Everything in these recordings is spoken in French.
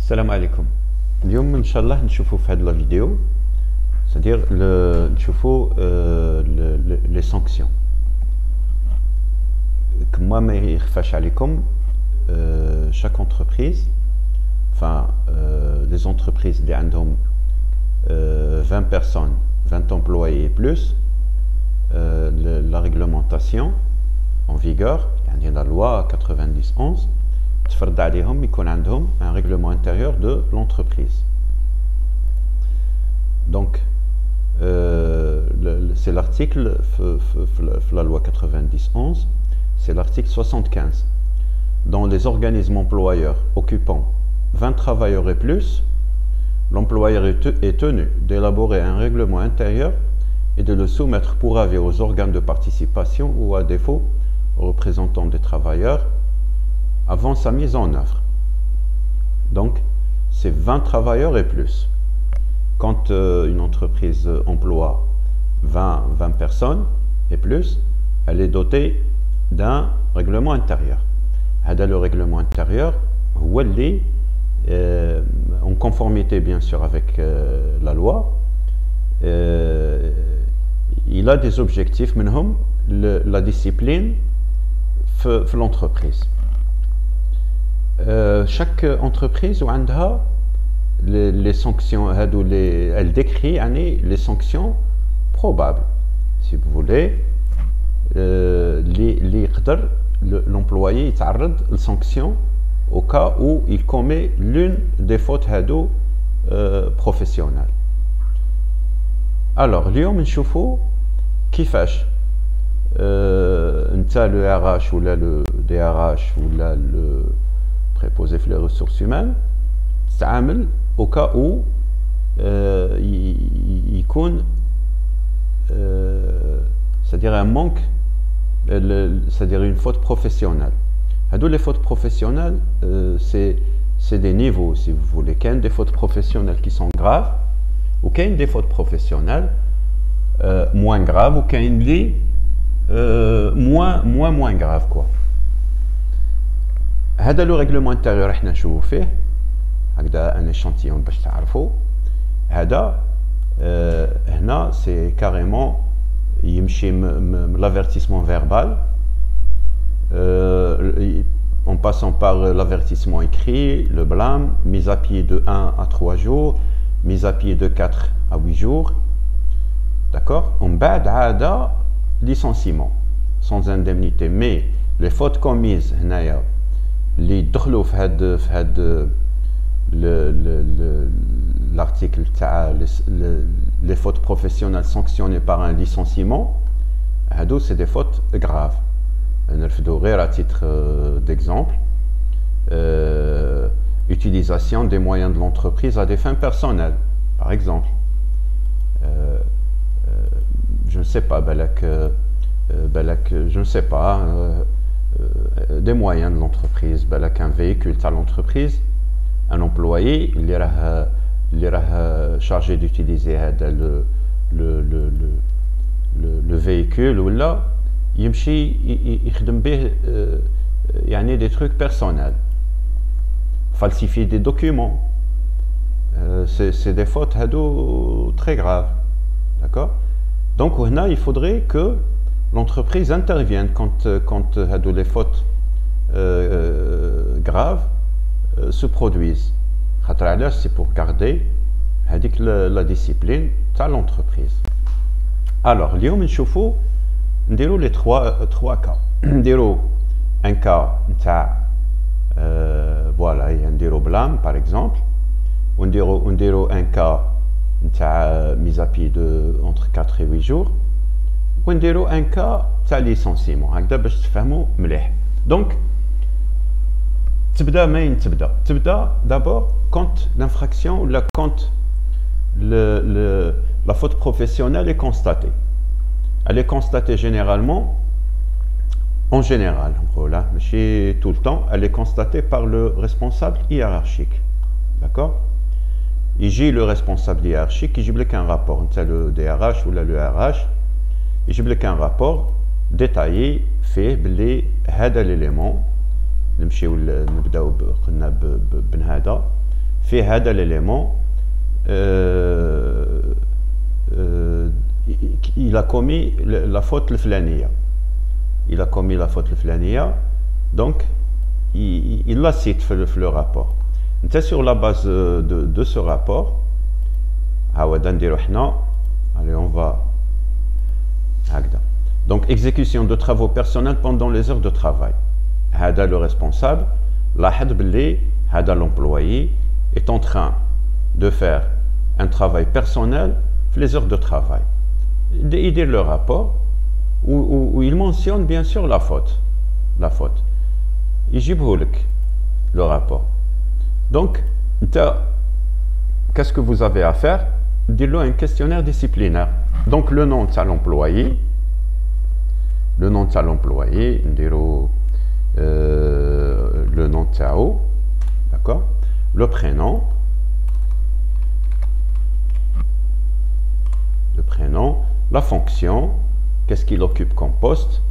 السلام عليكم. اليوم ان شاء الله نشوفوا في هذه الفيديو c'est-à-dire نشوفوا les sanctions. كما ما يخفاش عليكم chaque entreprise, enfin les entreprises اللي عندهم 20 personnes, 20 employés et plus, la réglementation en vigueur, يعني la loi 90-11 تفرض عليهم يكون عندهم un règlement intérieur de l'entreprise. Donc c'est l'article la loi 90-11, c'est l'article 75. Dans les organismes employeurs occupant 20 travailleurs et plus, l'employeur est tenu d'élaborer un règlement intérieur et de le soumettre pour avis aux organes de participation ou à défaut aux représentants des travailleurs avant sa mise en œuvre. Donc, c'est 20 travailleurs et plus. Quand une entreprise emploie 20 personnes et plus, elle est dotée d'un règlement intérieur. Le règlement intérieur, en conformité bien sûr avec la loi, il a des objectifs, la discipline de l'entreprise. Chaque entreprise a les sanctions, elle décrit les sanctions probables, si vous voulez. L'employé يتعرض aux sanctions au cas où il commet l'une des fautes professionnelles. Alors, اليوم نشوفوا كيفاش نتا le RH ou le DRH ou le préposé les ressources humaines تعامل au cas où يكون c'est-à-dire un manque, c'est-à-dire une faute professionnelle. Les fautes professionnelles, c'est des niveaux, si vous voulez. Il y a des fautes professionnelles qui sont graves, ou il y a des fautes professionnelles moins graves, ou il y a des moins graves, quoi. هذا le règlement intérieur احنا نشوفوا فيه هكذا un échantillon باش تعرفوا. هذا هنا c'est carrément يمشي l'avertissement verbal en passant par l'avertissement écrit, le blâme, mise à pied de 1 à 3 jours, mise à pied de 4 à 8 jours, d'accord. On بعد هذا licenciement sans indemnité. Mais les fautes commises هنايا اللي يدخلوا في هاد l'article les fautes professionnelles sanctionnées par un licenciement, c'est des fautes graves. À titre d'exemple, utilisation des moyens de l'entreprise à des fins personnelles, par exemple. Je ne sais pas, je ne sais pas, des moyens de l'entreprise, un véhicule à l'entreprise, un employé, il est chargé d'utiliser le véhicule ou là, il y a des trucs personnels, falsifier des documents, c'est des fautes très graves, d'accord. Donc il faudrait que l'entreprise intervienne quand les fautes graves se produisent. C'est pour garder la discipline de l'entreprise. Alors, اليوم نشوفوا نديروا les trois cas. نديروا un cas voilà, نديروا blâme par exemple, ونديروا un cas mise à pied de entre 4 et 8 jours, ونديروا un cas licenciement. هكذا باش تفهموا مليح. Donc تبدا d'abord quand l'infraction ou quand la faute professionnelle est constatée. Elle est constatée généralement, en général, voilà, mais tout le temps, elle est constatée par le responsable hiérarchique, d'accord. يجي le responsable hiérarchique, يجيب لك un rapport, le DRH ou le RH, يجيب لك un rapport détaillé fait بلي هذا l'élément نمشيو نبداو قلنا بهذا في هذا l'élément il a commis la faute الفلانية. Il a commis la faute الفلانية, donc il la cite le rapport. Sur la base de ce rapport, allez, on va donc exécution de travaux personnels pendant les heures de travail. Hada le responsable, l'employé est en train de faire un travail personnel les heures de travail. Il dit le rapport où il mentionne bien sûr la faute. Il dit le rapport. Donc, qu'est-ce que vous avez à faire? Dites-le un questionnaire disciplinaire. Donc, le nom de l'employé, le nom de l'employé, le nom de Tao, d'accord? Le prénom, la fonction, qu'est-ce qu'il occupe comme poste,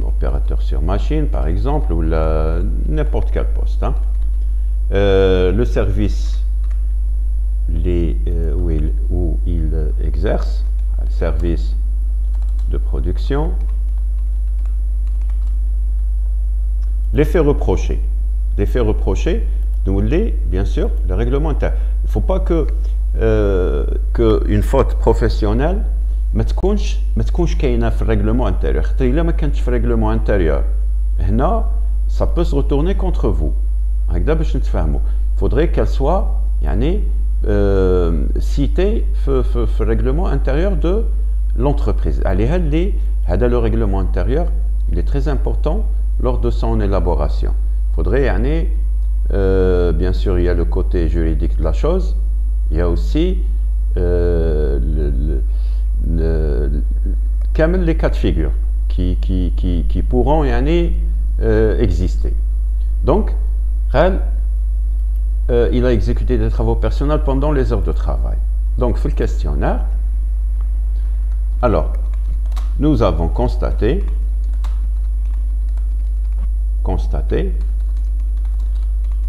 opérateur sur machine par exemple, ou n'importe quel poste, hein. Le service où il exerce, le service de production, les faits reprochés. Les faits reprochés, nous bien sûr, le règlement intérieur. Il ne faut pas qu'une faute professionnelle ما تكونش كاينه في الرèglement intérieur. حتى الا ما كانتش في الرèglement intérieur هنا ça peut se retourner contre vous. هكذا باش نتفاهموا. Il faudrait qu'elle soit يعني citée في الرèglement intérieur de l'entreprise. عليها اللي هذا le règlement intérieur, il est très important lors de son élaboration. Il faudrait يعني bien sûr il y a le côté juridique de la chose, il y a aussi les cas de figure qui pourront exister. Donc, il a exécuté des travaux personnels pendant les heures de travail. Donc, le questionnaire. Alors, nous avons constaté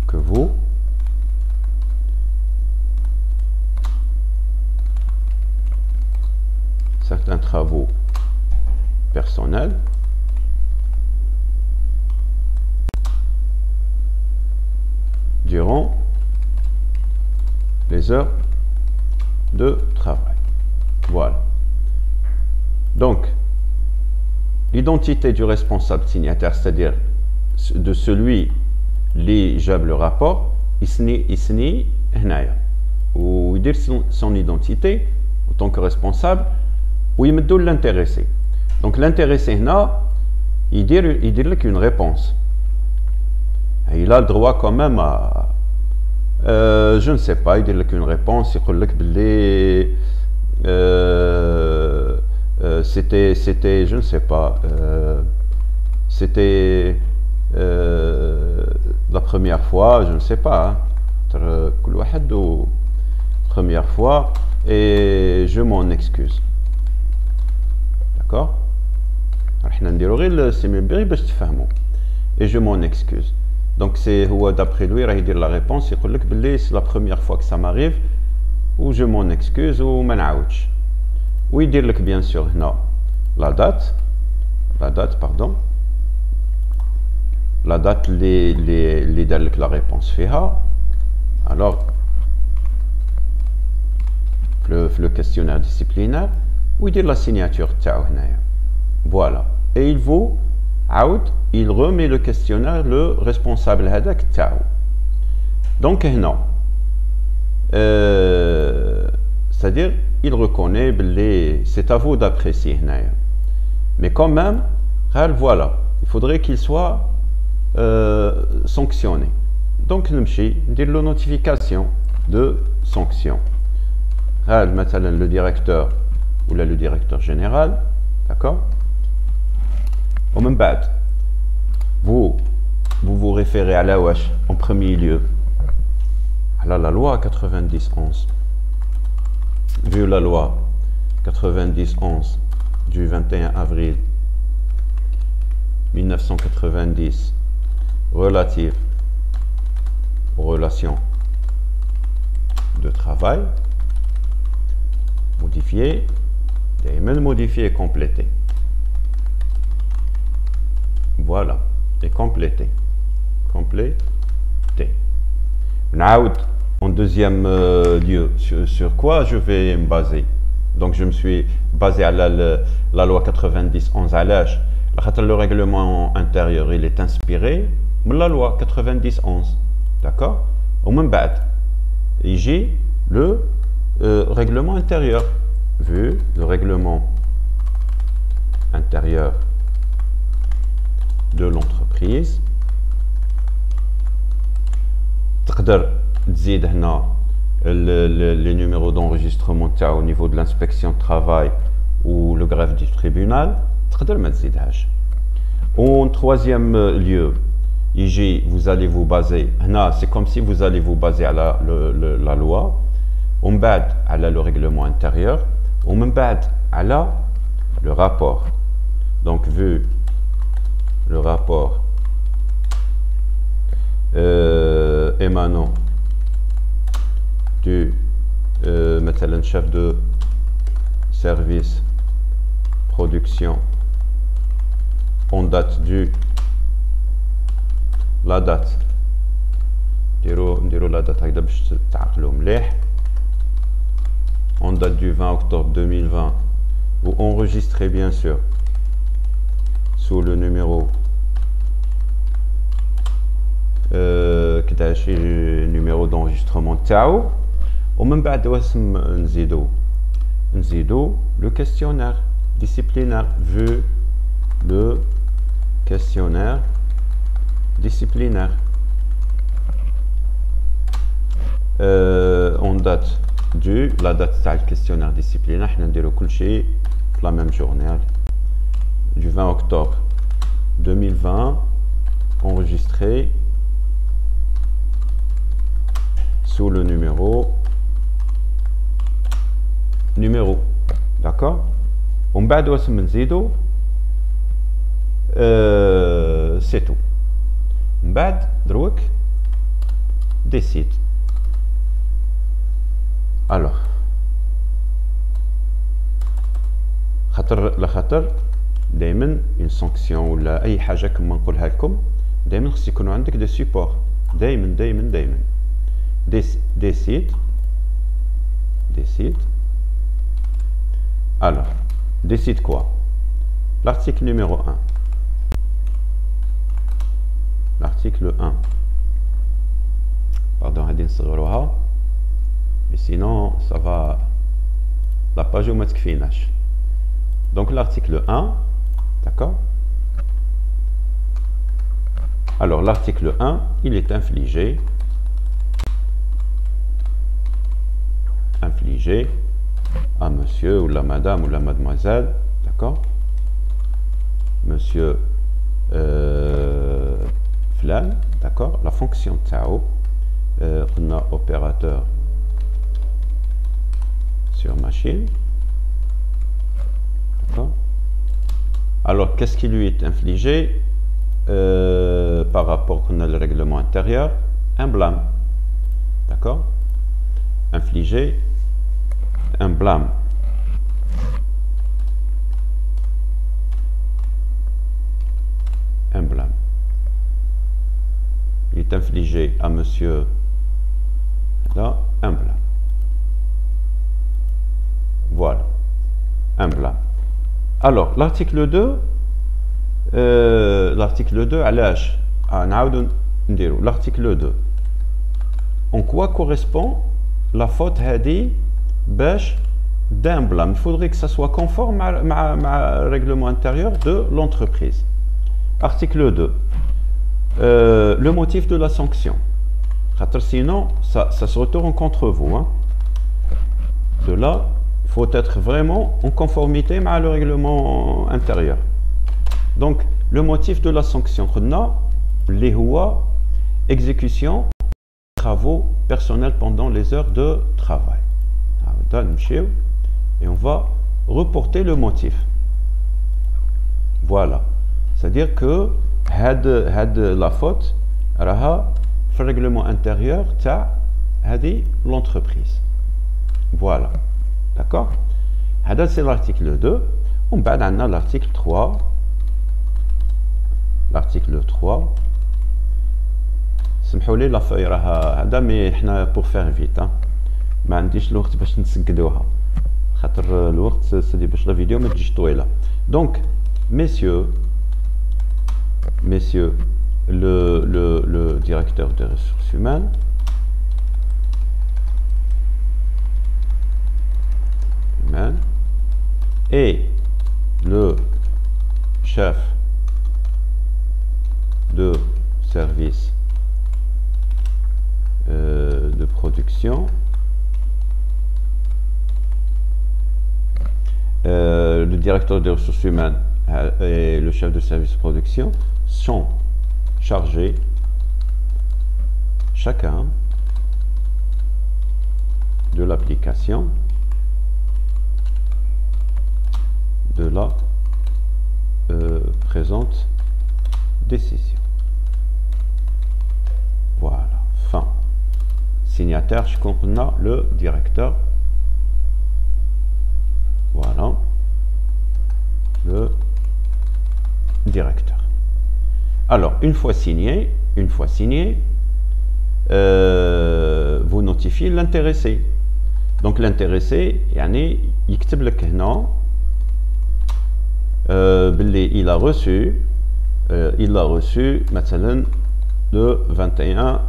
que vous certains travaux personnels durant les heures de travail. Voilà. Donc, l'identité du responsable signataire, c'est-à-dire de celui qui gère le rapport, isni hnaya, ou il dit son identité en tant que responsable. Oui, mais d'où l'intéressé. Donc l'intéressé, il dit une réponse. Et il a le droit quand même à, je ne sais pas, il dit une réponse. Il dit c'était, je ne sais pas, c'était la première fois, je ne sais pas, première fois, et je m'en excuse. D'accord? Et je m'en excuse. Donc c'est d'après lui, il dit la réponse, il dit c'est la première fois que ça m'arrive, ou je m'en excuse, ou man'aouch. Ou il dit bien sûr, non, la date, pardon, la date, la réponse fait. Alors, le questionnaire disciplinaire, où il dit la signature تاعو هنايا. Voilà. Et il remet le questionnaire le responsable هذاك تاعو. Donc هنا c'est-à-dire il reconnaît c'est à vous d'apprécier هنايا. Mais quand même voilà, il faudrait qu'il soit sanctionné. Donc نمشي ندير له notification de sanction. مثلا le directeur ou là le directeur général, d'accord? Au même bad, vous vous référez à la WASH en premier lieu à la loi 90-11. Vu la loi 90-11 du 21 avril 1990 relative relation de travail, modifier, دائما modifier et compléter. Voilà, et compléter. Compléter. En deuxième lieu, sur quoi je vais me baser? Donc je me suis basé à la loi 90-11 à l'âge. Le règlement intérieur, il est inspiré de la loi 90-11. D'accord? Au même bad. Et j'ai le règlement intérieur. Vu le règlement intérieur de l'entreprise. تقدر تزيد هنا les numéros d'enregistrement au niveau de l'inspection de travail ou le greffe du tribunal. تقدر ما تزيدهاش. En troisième lieu, ici vous allez vous baser, c'est comme si vous allez vous baser à la loi, on bad à le règlement intérieur, on bad à le rapport. Donc vu le rapport émanant du مثلا chef de service production on date du la date نديرو la date هكذا باش تعقلوا مليح on date du 20 octobre 2020 vous enregistrez bien sûr sous le numéro كداش numéro d'enregistrement تاعو ومن بعد واش نزيدو le questionnaire disciplinaire vu le questionnaire disciplinaire on date du la date تاع questionnaire disciplinaire حنا نديرو كل شيء la même journée du 20 octobre 2020 enregistré sous le numéro d'accord on بعد واش نزيدو c'est tout من بعد دروك décide alors خاطر دائما une sanction ولا اي حاجه كما نقولها لكم دائما خص يكونوا عندك دي سيبور دائما décide alors décide quoi l'article numéro 1 l'article 1 pardon هادي نصغروها mais sinon ça va la page ما تكفيناش donc l'article 1 d'accord alors l'article 1 il est infligé à monsieur ou la madame ou la mademoiselle, d'accord, monsieur flan, d'accord, la fonction tao, on a opérateur sur machine, d'accord. Alors qu'est-ce qui lui est infligé par rapport à le règlement intérieur? Un blâme, d'accord, infligé un blâme. Un blâme. Il est infligé à monsieur là, un blâme. Voilà. Un blâme. Alors, l'article 2, à l'âge, l'article 2. En quoi correspond la faute hadi bêche d'un blâme? Il faudrait que ça soit conforme à le règlement intérieur de l'entreprise. Article 2. Le motif de la sanction. Sinon, ça se retourne contre vous. Hein. De là, il faut être vraiment en conformité avec le règlement intérieur. Donc, le motif de la sanction, les exécution travaux personnels pendant les heures de travail. Et on va reporter le motif. Voilà. C'est-à-dire que la faute, في الرèglement intérieur تاع هذه l'entreprise. Voilà. D'accord? هذا c'est l'article 2. ومن بعد عندنا l'article 3. L'article 3. سمحوا لي لا فاي راه هذا مي حنا بور فير فيت ما عنديش الوقت باش نسقدوها خاطر الوقت سدي باش لا فيديو ما تجيش طويله. Donc messieurs le directeur des ressources humaines et le chef de service de production, le directeur des ressources humaines et le chef de service de production sont chargés chacun de l'application de la présente décision. Voilà, fin. Signataire, je comprends le directeur. Voilà, le directeur. Alors, une fois signé, vous notifiez l'intéressé. Donc l'intéressé, يكتب لك هنا il a reçu مثلا le 21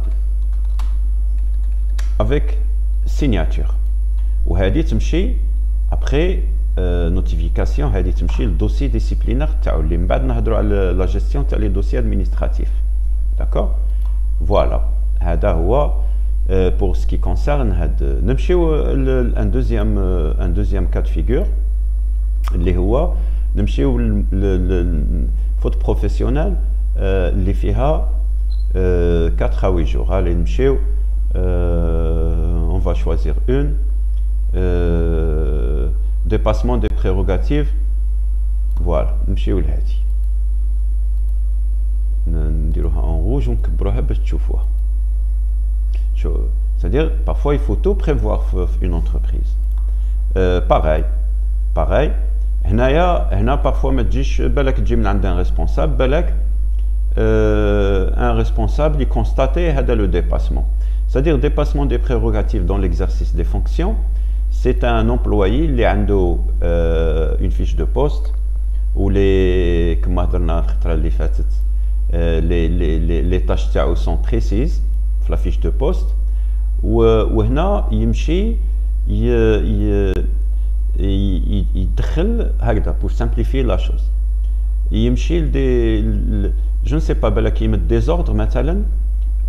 avec signature. وهذه تمشي après notification هذه تمشي للدوسي ديسيبلينير تاعو اللي من بعد نهضروا على لا جيستيون تاع لي دوسي ادمينستراتيف. داكور فوالا هذا هو pour ce qui concerne هاد نمشيو un deuxième cas de figure اللي هو نمشيو فوت بروفيسيونيل اللي فيها 4 à 8 jours. Allez نمشيو on va choisir une dépassement des prérogatives. Voilà نمشيو لهادي نديروها en rouge ونكبروها باش تشوفوها. C'est-à-dire parfois il faut tout prévoir une entreprise. Pareil هنا parfois ما تجيش بالك تجي من عند un responsable بالك un responsable il constate هذا le dépassement. C'est-à-dire dépassement des prérogatives dans l'exercice des fonctions. C'est un employé اللي عنده une fiche de poste où les كما هضرنا الخطره اللي فاتت les tâches تاعو sont précises في la fiche de poste وهنا يمشي يدخل هكذا pour simplifier la chose يمشي je ne sais pas بالك يمد des ordres مثلا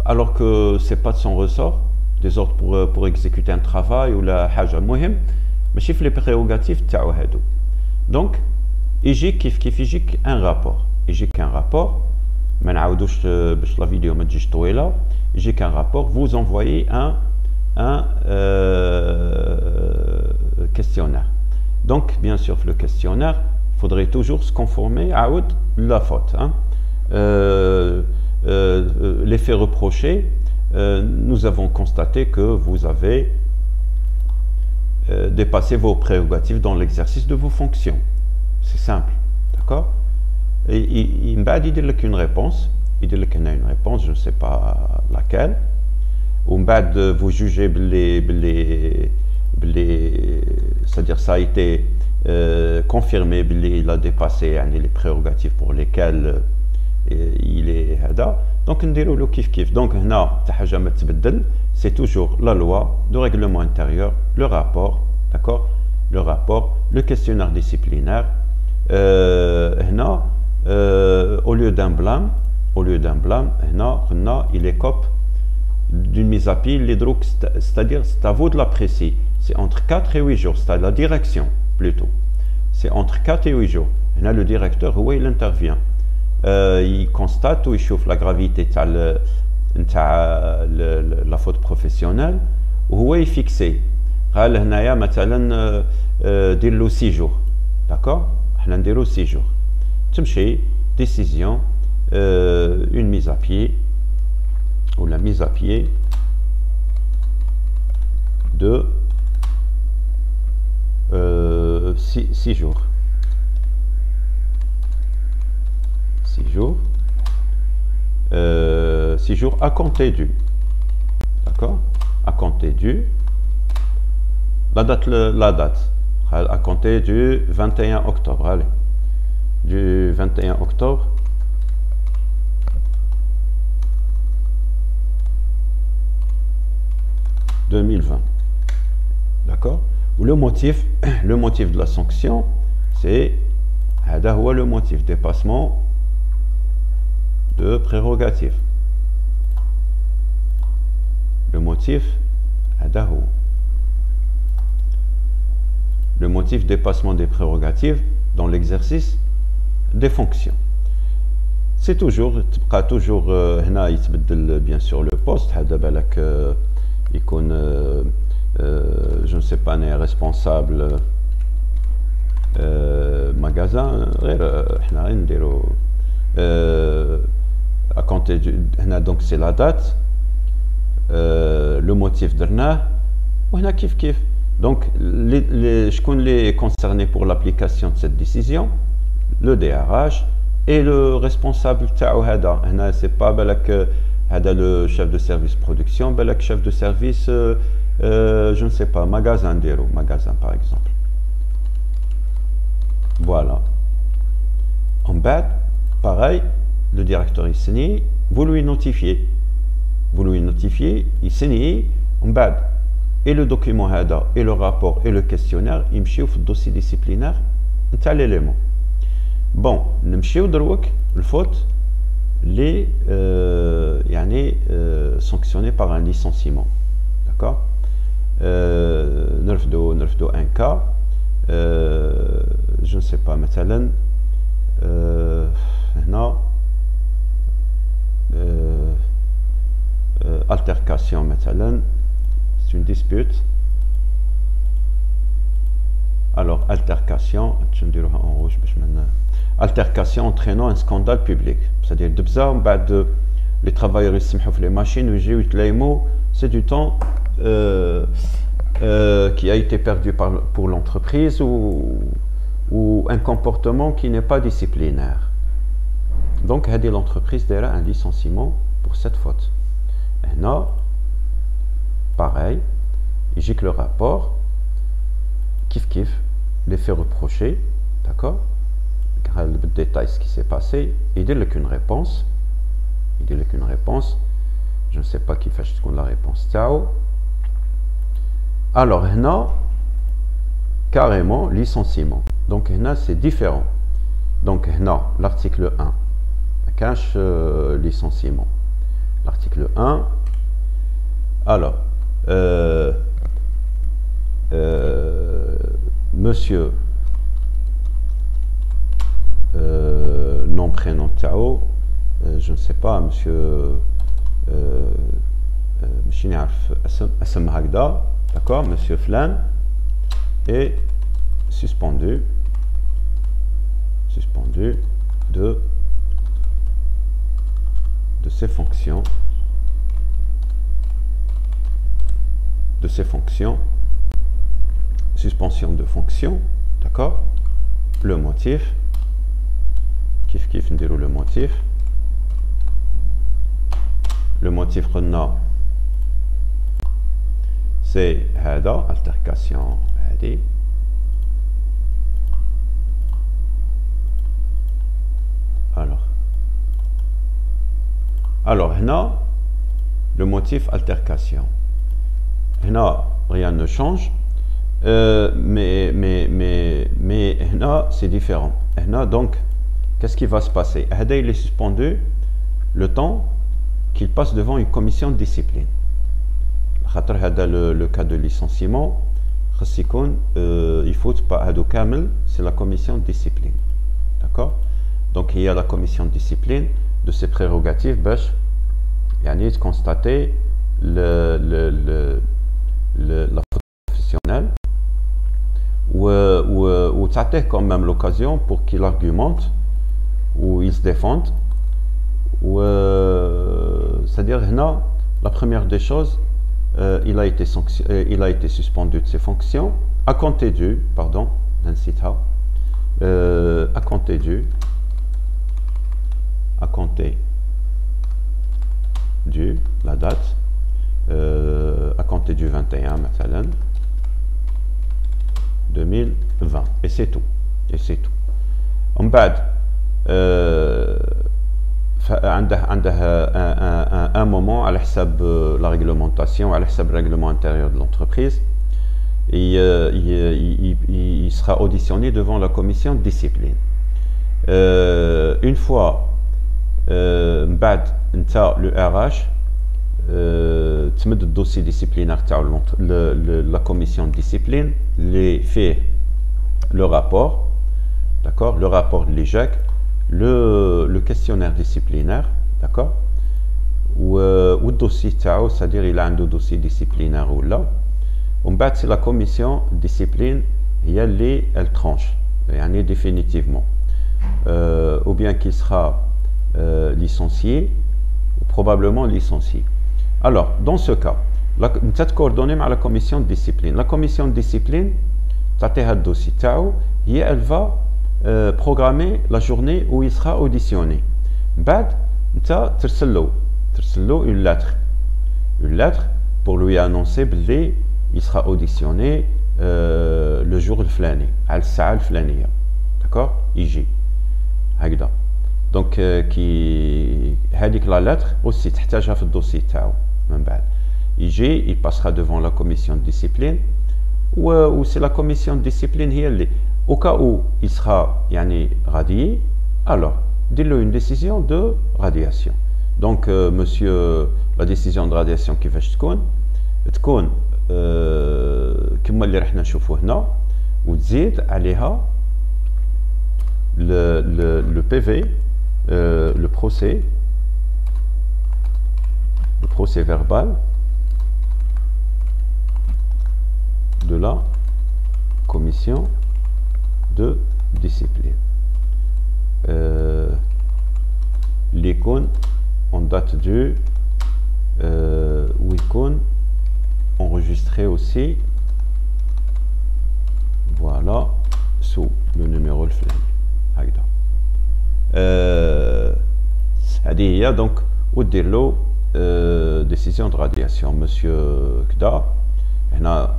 alors que c'est pas de son ressort, des ordres pour exécuter un travail ou la حاجة مهم ماشي في les prérogatives تاعو هادو. Donc يجيك كيف يجيك un rapport ما نعاودوش باش لا فيديو ما تجيش طويلة. يجيك un rapport, vous envoyez un questionnaire. Donc bien sûr le questionnaire il faudrait toujours se conformer à la faute. Les faits reprochés, nous avons constaté que vous avez dépassé vos prérogatives dans l'exercice de vos fonctions. C'est simple, d'accord? Et il dit une réponse, une réponse, je ne sais pas laquelle. Vous jugez c'est-à-dire ça a été confirmé il a dépassé les prérogatives pour lesquelles il est هذا. Donc نديرو له كيف. Donc هنا حتى حاجه ما تبدل, c'est toujours la loi, le règlement intérieur, le rapport, d'accord, le rapport, le questionnaire disciplinaire. هنا au lieu d'un blâme هنا il écope d'une mise à pied c'est-à-dire c'est à vous de l'apprécier. C'est entre 4 et 8 jours, c'est à la direction plutôt. C'est entre 4 et 8 jours. Là, le directeur, il intervient. Il constate ou il chauffe la gravité de la faute professionnelle. Ou il fixe. Il dit 6 jours. D'accord? Il dit 6 jours. Décision, une mise à pied. ou la mise à pied de 6 jours. 6 jours. 6 jours à compter du. D'accord? À compter du. La date. À compter du 21 octobre. Allez. Du 21 octobre. « 2020. D'accord? Ou le motif de la sanction, c'est le motif dépassement de prérogative. Le motif dépassement des prérogatives dans l'exercice des fonctions. C'est toujours bien sûr le poste. Je ne sais pas, responsable magasin, à compter donc c'est la date, le motif d'arna, kif. Donc les concernés pour l'application de cette décision, le DRH et le responsable c'est pas le chef de service production, le chef de service je ne sais pas, magasin par exemple. Voilà. En bas, pareil, le directeur il signe, vous lui notifiez, il signe, en bas, et le document et le rapport et le questionnaire, ils me le dossier disciplinaire, c'est l'élément. Bon, nous le faute, les sanctionnés par un licenciement. D'accord? نرفدو un cas, je ne sais pas, مثلا هنا altercation مثلا, c'est une dispute. Alors altercation, je vais dire en rouge, altercation entraînant un scandale public, c'est-à-dire les travailleurs ils se mettent les machines, c'est du temps qui a été perdu pour l'entreprise ou un comportement qui n'est pas disciplinaire. Donc, l'entreprise a un licenciement pour cette faute. Et là, pareil, il dit que le rapport, kif, les fait reprocher, d'accord? Le détail ce qui s'est passé, il dit qu'une réponse, je ne sais pas qui fait la réponse. Alors, là, carrément, licenciement. Donc, là, c'est différent. Donc, là, l'article 1, cache licenciement. L'article 1, alors, monsieur, nom, prénom, Tao, je ne sais pas, monsieur, d'accord, monsieur Flan est suspendu de ses fonctions, suspension de fonction, d'accord. Le motif, kif ndiro le motif رنا c'est هذا altercation هذه. alors هنا le motif altercation, هنا rien ne change, mais هنا c'est différent. هنا donc qu'est-ce qui va se passer? هذا il est suspendu le temps qu'il passe devant une commission de discipline. Le cas de licenciement, il faut pas c'est la commission de discipline. D'accord? Donc il y a la commission de discipline de ses prérogatives, de constater la faute professionnelle ou t'attends quand même l'occasion pour qu'il argumente ou il se défende ou c'est-à-dire la première des choses, il a été suspendu de ses fonctions à compter du, pardon, à compter du, la date, à compter du 21 مثلا 2020, et c'est tout, من بعد عنده un moment على حساب la réglementation, على حساب le règlement intérieur de l'entreprise, et il sera auditionné devant la commission de discipline. Une fois من بعد انت le RH تمد الدوسي disciplinaire تاع la commission de discipline اللي فيه le rapport, d'accord, le rapport de l'IJAC, le questionnaire disciplinaire, d'accord, ou le dossier تاعو, c'est-à-dire il a un dossier disciplinaire ou là, ومن بعد c'est la commission de discipline هي اللي elle tranche يعني définitivement, ou bien qu'il sera licencié ou probablement licencié. Alors dans ce cas tu te coordonnes avec la commission de discipline. La commission de discipline تعطيها الدوسي تاعو, elle va programmer la journée où il sera auditionné. بعد انت ترسل له une lettre pour lui annoncer بلي il sera auditionné le jour الفلاني على الساعة الفلانية, d'accord, يجي هكذا. دونك كي هذيك لا lettre aussi تحتاجها في الدوسي تاعو. من بعد يجي, il passera devant la commission de discipline, ou c'est la commission de discipline هي اللي au cas où il sera يعني radié, alors dis-le une décision de radiation. Donc monsieur, la décision de radiation كيفاش تكون كما اللي راح نشوفوا هنا, وتزيد عليها le PV, le procès verbal de la commission de discipline. L'icône en date du ou icône enregistré aussi, voilà, sous le numéro le flingue. هذه هي donc ودير له décision de radiation. Monsieur Kda هنا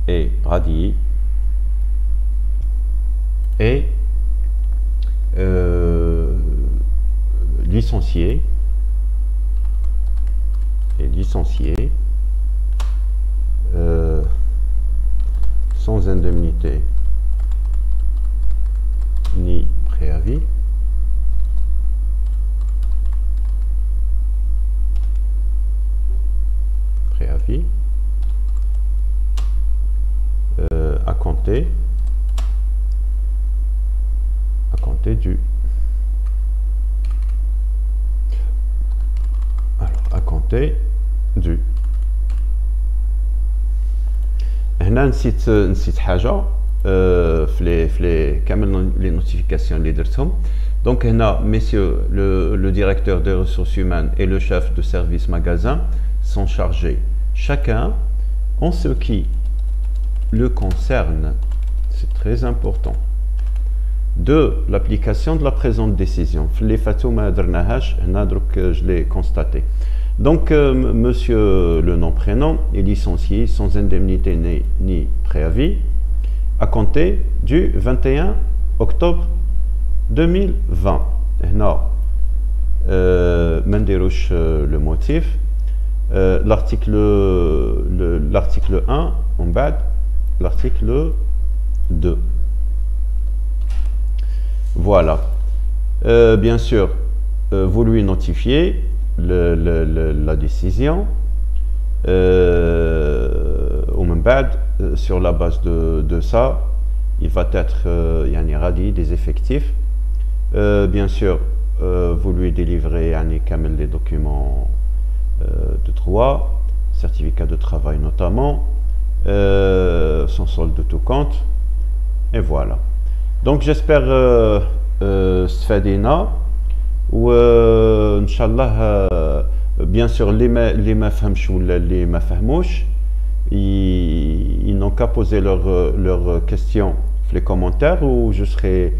est radié et licencié sans indemnité ni préavis. À compter du, alors à compter du. هنا نسيت حاجة في كامل les notifications اللي درتهم. Donc هنا messieurs le directeur des ressources humaines et le chef de service magasin sont chargés chacun en ce qui le concerne, c'est très important, de l'application de la présente décision. Je l'ai constaté. Donc monsieur le nom prénom est licencié sans indemnité ni préavis à compter du 21 octobre 2020. Manderouche le motif. L'article 1 en bas, l'article 2. Voilà. Bien sûr, vous lui notifiez la décision. Sur la base de ça, il va être radié des effectifs. Bien sûr, vous lui délivrez les documents de droit, certificat de travail notamment, son solde de tout compte, et voilà. Donc j'espère stfadina ou Inch'Allah Bien sûr, les ma fahmch ou les ma fahmouch, ils n'ont qu'à poser leurs questions dans les commentaires où je serai,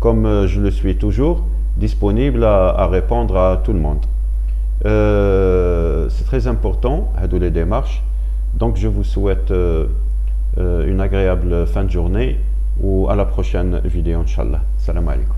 comme je le suis toujours, disponible à répondre à tout le monde. C'est très important, les démarches. Donc je vous souhaite une agréable fin de journée ou à la prochaine vidéo, Inch'Allah. Salam alaikum.